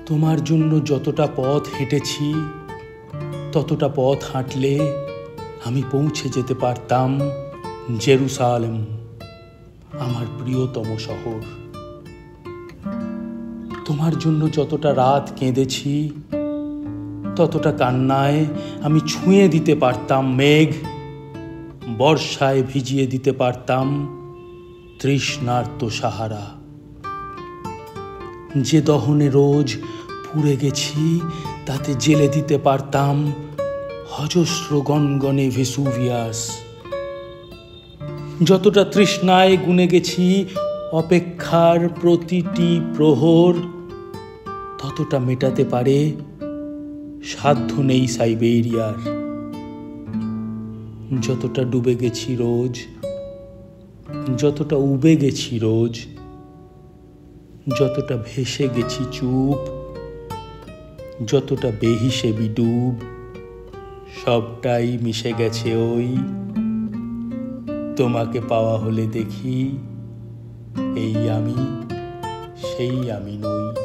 তোমার জন্য যতটা পথ হেঁটেছি ততটা পথ হাঁটলে আমি পৌঁছে যেতে পারতাম জেরুসালেম, আমার প্রিয়তম শহর। তোমার জন্য যতটা রাত কেঁদেছি ততটা কান্নায় আমি ছুঁয়ে দিতে পারতাম মেঘ, বর্ষায় ভিজিয়ে দিতে পারতাম তৃষ্ণার্ত সাহারা। যে দহনে রোজ পুড়ে গেছি তাতে জেলে দিতে পারতাম অজস্র গনগনে ভেসুভিয়াস। যতটা তৃষ্ণায় গুনে গেছি অপেক্ষার প্রতিটি প্রহর, ততটা মেটাতে পারে সাধ্য নেই সাইবেরিয়ার। যতটা ডুবে গেছি রোজ, যতটা উবে গেছি রোজ, যতটা ভেসে গেছি চুপ, যতটা বেহিসেবি ডুব, সবটাই মিশে গেছে ওই তোমাকে পাওয়া হলে দেখি এই আমি সেই আমি নই।